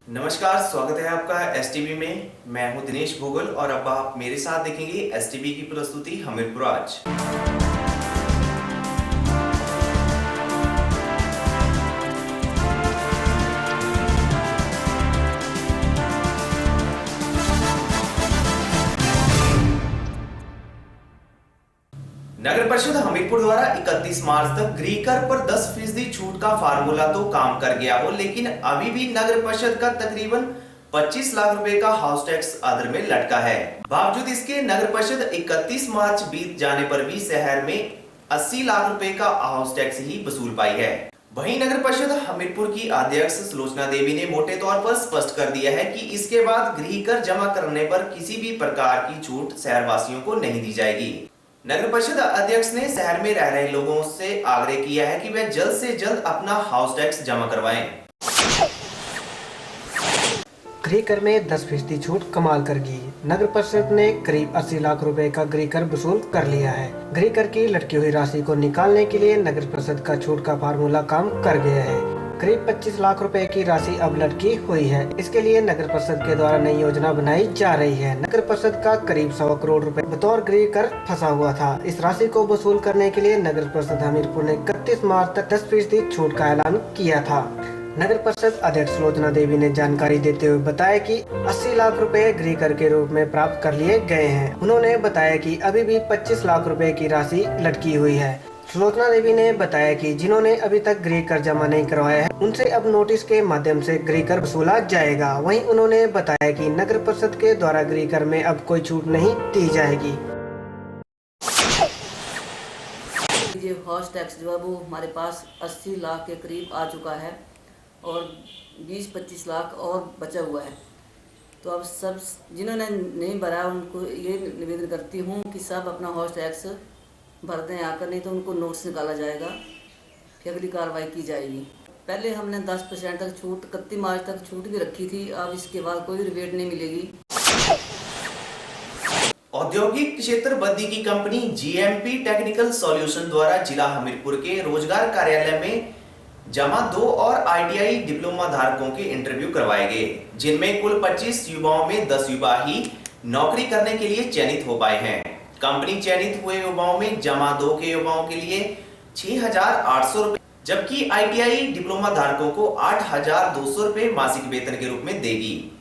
नमस्कार, स्वागत है आपका एसटीबी में। मैं हूं दिनेश भोगल और अब आप मेरे साथ देखेंगे एसटीबी की प्रस्तुति हमीरपुर आज। नगर परिषद हमीरपुर द्वारा 31 मार्च तक गृह कर पर 10% छूट का फार्मूला तो काम कर गया हो, लेकिन अभी भी नगर परिषद का तकरीबन 25 लाख रुपए का हाउस टैक्स अधर में लटका है। बावजूद इसके नगर परिषद 31 मार्च बीत जाने पर भी शहर में 80 लाख रुपए का हाउस टैक्स ही वसूल पाई है। वहीं नगर परिषद हमीरपुर की अध्यक्ष सुलोचना देवी ने मोटे तौर पर स्पष्ट कर दिया है कि इसके बाद गृह कर जमा करने पर किसी भी प्रकार की छूट शहरवासियों को नहीं दी जाएगी। नगर परिषद अध्यक्ष ने शहर में रह रहे लोगों से आग्रह किया है कि वे जल्द से जल्द अपना हाउस टैक्स जमा करवाएं। गृह कर में 10% छूट कमाल कर गई। नगर परिषद ने करीब 80 लाख रुपए का गृह कर वसूल कर लिया है। गृह कर की लटकी हुई राशि को निकालने के लिए नगर परिषद का छूट का फार्मूला काम कर गया है। करीब 25 लाख रुपए की राशि अब लटकी हुई है। इसके लिए नगर परिषद के द्वारा नई योजना बनाई जा रही है। नगर परिषद का करीब 100 करोड़ रुपए बतौर गृह कर फंसा हुआ था। इस राशि को वसूल करने के लिए नगर परिषद हमीरपुर ने 31 मार्च तक 10% छूट का ऐलान किया था। नगर परिषद अध्यक्ष सुलोचना देवी ने जानकारी देते हुए बताया कि 80 लाख रुपए गृह कर के रूप में प्राप्त कर लिए गए हैं। उन्होंने बताया कि अभी भी 25 लाख रुपए की राशि लटकी हुई है। सुलोचना देवी ने बताया कि जिन्होंने अभी तक गृह कर जमा नहीं करवाया है, उनसे अब नोटिस के माध्यम से गृह कर वसूला जाएगा। वहीं उन्होंने बताया कि नगर परिषद के द्वारा गृह कर में अब कोई छूट नहीं दी जाएगी। ये हाउस टैक्स जो है वो हमारे पास 80 लाख के करीब आ चुका है और 20-25 लाख और बचा हुआ है। तो अब सब जिन्होंने नहीं भरा उनको ये निवेदन करती हूँ कि सब अपना हाउस टैक्स भर दें आकर, नहीं तो उनको नोटिस निकाला जाएगा, फिर अगली कार्रवाई की जाएगी। पहले हमने 10% तक छूट 31 मार्च तक छूट भी रखी थी। अब इसके बाद कोई रिबेट नहीं मिलेगी। औद्योगिक क्षेत्र बद्दी की कंपनी जीएमपी टेक्निकल सॉल्यूशन द्वारा जिला हमीरपुर के रोजगार कार्यालय में जमा 2 और आईटीआई डिप्लोमा धारकों के इंटरव्यू करवाए गए, जिनमें कुल 25 युवाओं में 10 युवा ही नौकरी करने के लिए चयनित हो पाए हैं। कंपनी चयनित हुए युवाओं में जमा 2 के युवाओं के लिए 6,800 रुपए, जबकि आईटीआई डिप्लोमा धारकों को 8,200 रुपए मासिक वेतन के रूप में देगी।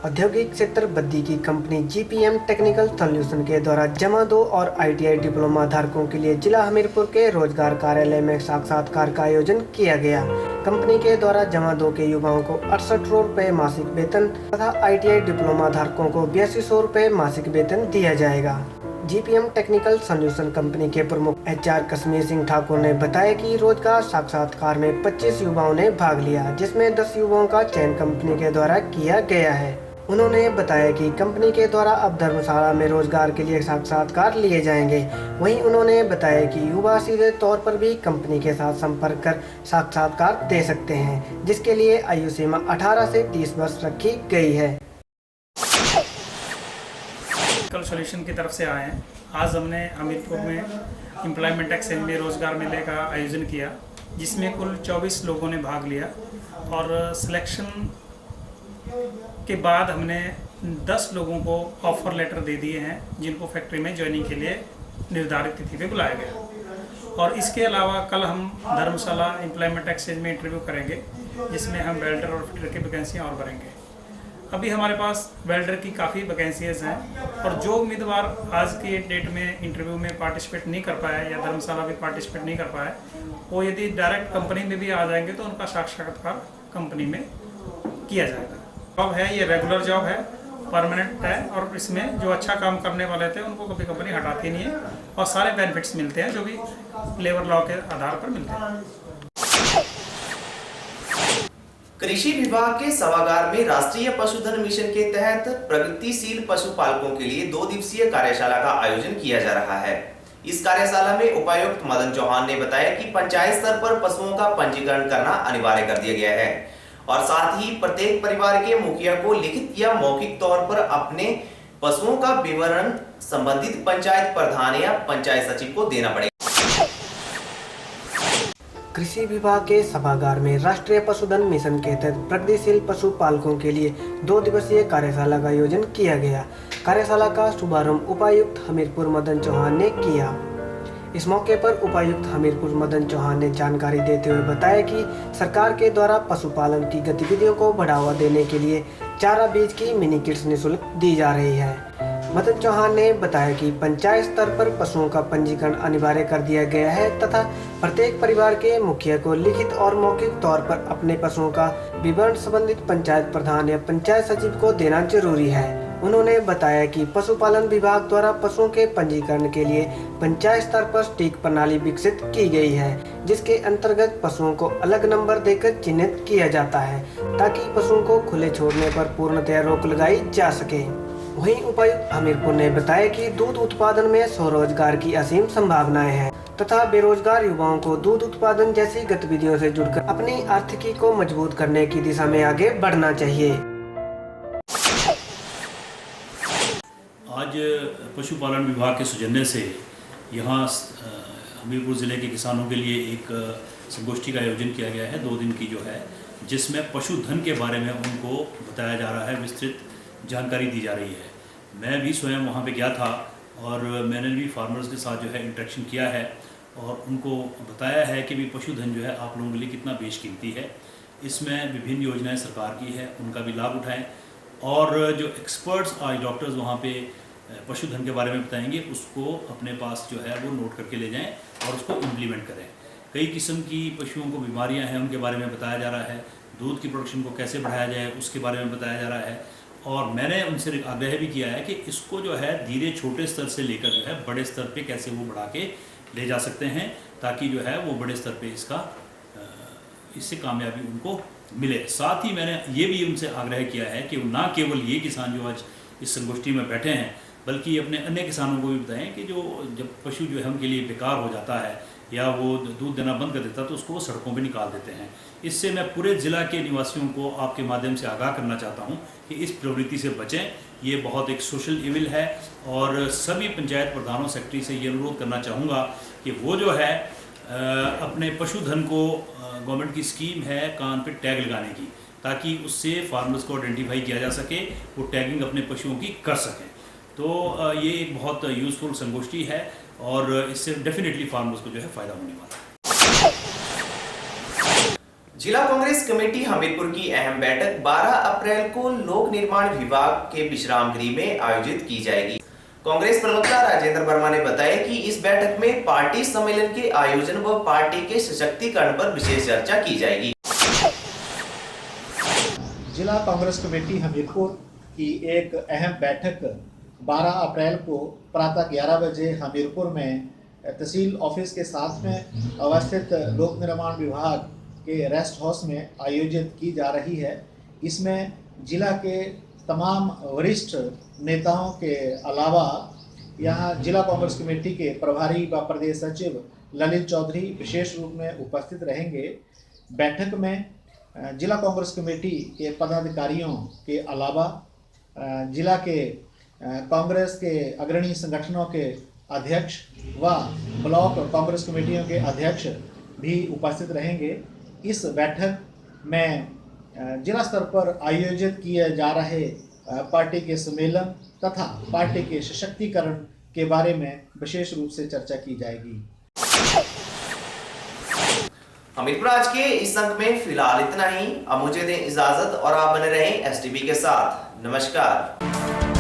औद्योगिक क्षेत्र बद्दी की कंपनी जीपीएम टेक्निकल सॉल्यूशन के द्वारा जमा 2 और आईटीआई डिप्लोमा धारकों के लिए जिला हमीरपुर के रोजगार कार्यालय में साक्षात्कार का आयोजन किया गया। कंपनी के द्वारा जमा 2 के युवाओं को 68 रुपए मासिक वेतन तथा आईटीआई डिप्लोमा धारकों को 8200 रुपए मासिक वेतन दिया जाएगा। जीपीएम टेक्निकल सॉल्यूशन कंपनी के प्रमुख एचआर कश्मीर सिंह ठाकुर ने बताया कि रोजगार साक्षात्कार में 25 युवाओं ने भाग लिया, जिसमें 10 युवाओं का चयन कंपनी के द्वारा किया गया है। उन्होंने बताया कि कंपनी के द्वारा अब धर्मशाला में रोजगार के लिए साक्षात्कार लिए जाएंगे। वहीं उन्होंने बताया कि युवा सीधे तौर पर भी कंपनी के साथ संपर्क कर साक्षात्कार दे सकते हैं, जिसके लिए आयु सीमा 18 से 30 वर्ष रखी गई है। टेक्निकल सॉल्यूशन की तरफ से आए हैं। आज हमने हमीरपुर में एम्प्लॉयमेंट एक्सचेंज में रोजगार मेले का आयोजन किया, जिसमें कुल 24 लोगों ने भाग लिया और सिलेक्शन के बाद हमने 10 लोगों को ऑफर लेटर दे दिए हैं, जिनको फैक्ट्री में ज्वाइनिंग के लिए निर्धारित तिथि पे बुलाया गया। और इसके अलावा कल हम धर्मशाला एम्प्लॉयमेंट एक्सचेंज में इंटरव्यू करेंगे, जिसमें हम वेल्डर और फिटर की वैकेंसियाँ और भरेंगे। अभी हमारे पास वेल्डर की काफ़ी वैकेंसीज हैं और जो उम्मीदवार आज की डेट में इंटरव्यू में पार्टिसिपेट नहीं कर पाए या धर्मशाला भी पार्टिसिपेट नहीं कर पाए, वो यदि डायरेक्ट कंपनी में भी आ जाएंगे तो उनका साक्षात्कार कंपनी में किया जाएगा। जॉब है, ये रेगुलर जॉब है, परमानेंट है और इसमें जो अच्छा काम करने वाले थे उनको कभी कंपनी हटाती नहीं है और सारे बेनिफिट्स मिलते हैं जो भी लेबर लॉ के आधार पर मिलते हैं। कृषि विभाग के सभागार में राष्ट्रीय पशुधन मिशन के तहत प्रगतिशील पशुपालकों के लिए 2 दिवसीय कार्यशाला का आयोजन किया जा रहा है। इस कार्यशाला में उपायुक्त मदन चौहान ने बताया कि पंचायत स्तर पर पशुओं का पंजीकरण करना अनिवार्य कर दिया गया है और साथ ही प्रत्येक परिवार के मुखिया को लिखित या मौखिक तौर पर अपने पशुओं का विवरण संबंधित पंचायत प्रधान या पंचायत सचिव को देना पड़ेगा। कृषि विभाग के सभागार में राष्ट्रीय पशुधन मिशन के तहत प्रगतिशील पशुपालकों के लिए 2 दिवसीय कार्यशाला का आयोजन किया गया। कार्यशाला का शुभारंभ उपायुक्त हमीरपुर मदन चौहान ने किया। इस मौके पर उपायुक्त हमीरपुर मदन चौहान ने जानकारी देते हुए बताया कि सरकार के द्वारा पशुपालन की गतिविधियों को बढ़ावा देने के लिए चारा बीज की मिनी किट्स निःशुल्क दी जा रही है। मदन चौहान ने बताया कि पंचायत स्तर पर पशुओं का पंजीकरण अनिवार्य कर दिया गया है तथा प्रत्येक परिवार के मुखिया को लिखित और मौखिक तौर पर अपने पशुओं का विवरण संबंधित पंचायत प्रधान या पंचायत सचिव को देना जरूरी है। उन्होंने बताया कि पशुपालन विभाग द्वारा पशुओं के पंजीकरण के लिए पंचायत स्तर पर स्टिक प्रणाली विकसित की गई है, जिसके अंतर्गत पशुओं को अलग नंबर देकर चिन्हित किया जाता है ताकि पशुओं को खुले छोड़ने पर पूर्णतया रोक लगाई जा सके। वहीं उपायुक्त हमीरपुर ने बताया कि दूध उत्पादन में स्वरोजगार की असीम संभावनाएं हैं तथा बेरोजगार युवाओं को दूध उत्पादन जैसी गतिविधियों से जुड़कर अपनी आर्थिकी को मजबूत करने की दिशा में आगे बढ़ना चाहिए। आज पशुपालन विभाग के सौजन्य से यहाँ हमीरपुर ज़िले के किसानों के लिए एक संगोष्ठी का आयोजन किया गया है 2 दिन की जो है, जिसमें पशुधन के बारे में उनको बताया जा रहा है, विस्तृत जानकारी दी जा रही है। मैं भी स्वयं वहाँ पे गया था और मैंने भी फार्मर्स के साथ जो है इंटरेक्शन किया है और उनको बताया है कि भी पशुधन जो है आप लोगों के लिए कितना बेशकीमती है। इसमें विभिन्न योजनाएं सरकार की है, उनका भी लाभ उठाएं और जो एक्सपर्ट्स आज डॉक्टर्स वहाँ पे पशुधन के बारे में बताएंगे उसको अपने पास जो है वो नोट करके ले जाएं और उसको इम्प्लीमेंट करें। कई किस्म की पशुओं को बीमारियां हैं, उनके बारे में बताया जा रहा है। दूध की प्रोडक्शन को कैसे बढ़ाया जाए उसके बारे में बताया जा रहा है और मैंने उनसे आग्रह भी किया है कि इसको जो है धीरे छोटे स्तर से लेकर जो है बड़े स्तर पे कैसे वो बढ़ा के ले जा सकते हैं ताकि जो है वो बड़े स्तर पे इससे कामयाबी उनको मिले। साथ ही मैंने ये भी उनसे आग्रह किया है कि ना केवल ये किसान जो आज इस संगोष्ठी में बैठे हैं बल्कि अपने अन्य किसानों को भी बताएं कि जो जब पशु जो है उनके लिए बेकार हो जाता है या वो दूध देना बंद कर देता है तो उसको सड़कों पे निकाल देते हैं। इससे मैं पूरे ज़िला के निवासियों को आपके माध्यम से आगाह करना चाहता हूं कि इस प्रवृत्ति से बचें। ये बहुत एक सोशल इविल है और सभी पंचायत प्रधानों सेक्रेटरी से ये अनुरोध करना चाहूँगा कि वो जो है अपने पशुधन को गवर्नमेंट की स्कीम है कान पे टैग लगाने की ताकि उससे फार्मर्स को आइडेंटिफाई किया जा सके, वो टैगिंग अपने पशुओं की कर सकें। तो ये एक बहुत यूज़फुल संगोष्ठी है और इससे डेफिनेटली फार्मर्स को जो है फ़ायदा होने वाला है। जिला कांग्रेस कमेटी हमीरपुर की अहम बैठक 12 अप्रैल को लोक निर्माण विभाग के विश्राम गृह में आयोजित की जाएगी। कांग्रेस प्रवक्ता राजेंद्र वर्मा ने बताया कि इस बैठक में पार्टी सम्मेलन के आयोजन व पार्टी के सशक्तिकरण पर विशेष चर्चा की जाएगी। जिला कांग्रेस कमेटी हमीरपुर की एक अहम बैठक 12 अप्रैल को प्रातः 11 बजे हमीरपुर में तहसील ऑफिस के साथ में अवस्थित लोक निर्माण विभाग के रेस्ट हाउस में आयोजित की जा रही है। इसमें जिला के तमाम वरिष्ठ नेताओं के अलावा यहाँ जिला कांग्रेस कमेटी के प्रभारी व प्रदेश सचिव ललित चौधरी विशेष रूप में उपस्थित रहेंगे। बैठक में जिला कांग्रेस कमेटी के पदाधिकारियों के अलावा जिला के कांग्रेस के अग्रणी संगठनों के अध्यक्ष व ब्लॉक कांग्रेस कमेटियों के अध्यक्ष भी उपस्थित रहेंगे। इस बैठक में जिला स्तर पर आयोजित किए जा रहे पार्टी के सम्मेलन तथा पार्टी के सशक्तिकरण के बारे में विशेष रूप से चर्चा की जाएगी। हमीरपुर आज के इस अंक में फिलहाल इतना ही। अब मुझे दें इजाजत और आप बने रहें एसटीवी के साथ। नमस्कार।